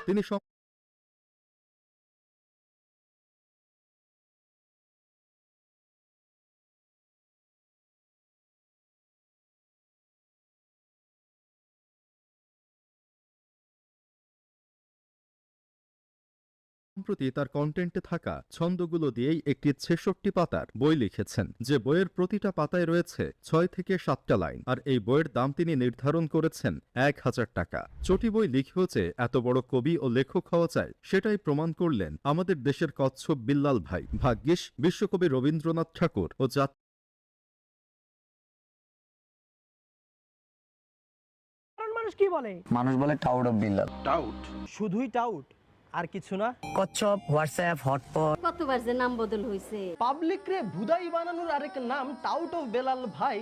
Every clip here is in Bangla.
তিনি সম্প্রতি তার কন্টেন্টে থাকা ছন্দগুলো দিয়েই একটি ৬৬ পাতার বই লিখেছেন, যে বইয়ের প্রতিটা পাতায় রয়েছে ৬ থেকে ৭টা লাইন। আর এই বইয়ের দাম তিনি নির্ধারণ করেছেন ১,০০০ টাকা। চটি বই লিখেও যে এত বড় কবি ও লেখক হওয়া যায়, সেটাই প্রমাণ করলেন আমাদের দেশের কচ্ছপ বিল্লাল ভাই। ভাগ্যিস বিশ্বকবি রবীন্দ্রনাথ ঠাকুর ও মানুষ কি বলে? মানুষ বলে টাউট অফ বিল্লাল। টাউট? শুধুই টাউট, আর কিছু না? কচ্ছপ, হোয়াটসঅ্যাপ, হটপট। কতবার যে নাম বদল হয়েছে। পাবলিক রে ভুদাই বানানোর আরেক নাম টাউট অফ বেলাল ভাই।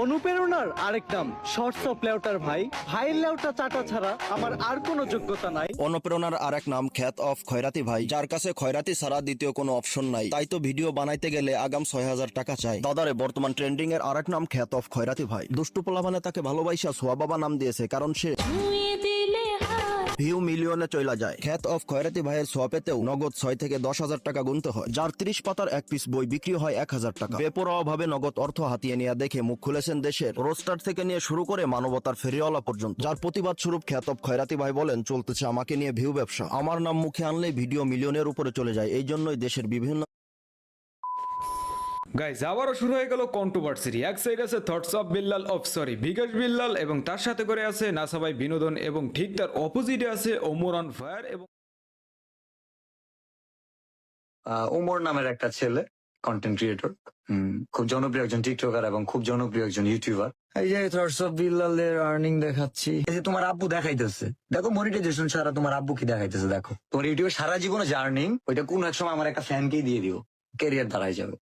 অনুপ্রেরণার আরেক নাম শর্টস অফ লেউটার ভাই। ভাইয়ের লেউটা চাটা ছাড়া আমার আর কোনো যোগ্যতা নাই। অনুপ্রেরণার আরেক নাম খ্যাত অফ খয়রাতি ভাই, যার কাছে খয়রাতি ছাড়া দ্বিতীয় কোনো অপশন নাই। তাই তো ভিডিও বানাইতে গেলে আগাম ৬,০০০ টাকা চায়। দাদারে বর্তমান ট্রেন্ডিং এর আরেক নাম খ্যাত অফ খয়রাতি ভাই। দুষ্টু পোলাপানে তাকে ভালোবাসা সোয়া বাবা নাম দিয়েছে, কারণ সে ভিউ মিলিয়নে চইলা যায়। খ্যাত অফ খয়রাতি ভাইয়ের সোয়া পেতেও নগদ ৬ থেকে ১০,০০০ টাকা গুনতে হয়, যার ৩০ পাতার এক পিস বই বিক্রি হয় ১,০০০ টাকা। বেপরোয়া ভাবে নগদ অর্থ হাতিয়ে নেওয়া দেখে মুখ খুলেছেন দেশের রোস্টার থেকে নিয়ে শুরু করে মানবতার ফেরিওয়ালা পর্যন্ত। যার প্রতিবাদ স্বরূপ খ্যাত অফ খয়রাতি ভাই বলেন, চলতেছে আমাকে নিয়ে ভিউ ব্যবসা। আমার নাম মুখে আনলেই ভিডিও মিলিয়নের উপরে চলে যায়। এই জন্যই দেশের বিভিন্ন গাইজ আবারও শুরু হয়ে গেল কন্ট্রোভার্সি। এক সাইড আছে থটস অফ বিল্লাল বিকাশ বিল্লাল, এবং তার সাথে করে আছে নাসাবাই বিনোদন, এবং ঠিক তার অপোজিটে আছে ওমর অন ফায়ার। এবং ওমর নামের একটা ছেলে, কন্টেন্ট ক্রিয়েটর, খুব জনপ্রিয় একজন টিকটকার এবং খুব জনপ্রিয় একজন ইউটিউবার। এই যে থটস অফ বিল্লালের আর্নিং দেখাচ্ছি। এই যে তোমার আব্বু দেখাইতেছে, দেখো মনিটাইজেশন ছাড়া তোমার আব্বু কি দেখাইতেছে, দেখো তোমার ইউটিউবে সারা জীবনে যে আর্নিং, ওইটা কোন এক সময় আমার একটা ফ্যানকেই দিয়ে দিও, ক্যারিয়ার দাঁড়ায় যাবে।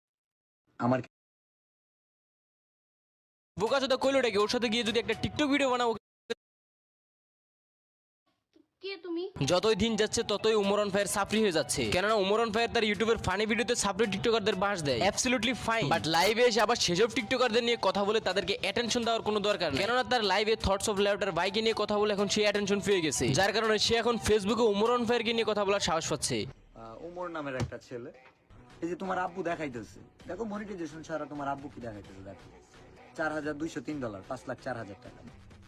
আমার বোকাচোদা কইলোটা কি, ওর সাথে গিয়ে যদি একটা টিকটক ভিডিও বানাবো। কে তুমি? যতই দিন যাচ্ছে ততই উমরন ফায়ার সাপ্রি হয়ে যাচ্ছে, কেননা উমরন ফায়ার তার ইউটিউবের ফানি ভিডিওতে সাপ্রি টিকটকারদের বাস দেয়, অ্যাবসলিউটলি ফাইন। বাট লাইভে এসে আবার সেসব টিকটকারদের নিয়ে কথা বলে তাদেরকে অ্যাটেনশন দেওয়ার কোনো দরকার নেই, কেননা তার লাইভে থটস অফ লেউটার বাইকে নিয়ে কথা বলে এখন সে অ্যাটেনশন পেয়ে গেছে, যার কারণে সে এখন ফেসবুকে উমরন ফায়ারকে নিয়ে কথা বলার সাহস পাচ্ছে। ওমর নামের একটা ছেলে, এই যে তোমার আব্বু দেখাইতেছে, দেখো মনিটাইজেশন ছাড়া তোমার আব্বু কি দেখাইতেছে, দেখো $4,203, 5,04,000 টাকা।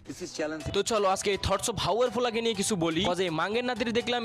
This is challenge. তো চলো আজকে এই থটস অফ হাউয়ার ফোলাকে নিয়ে কিছু বলি। মাঙ্গের নাতির দেখলাম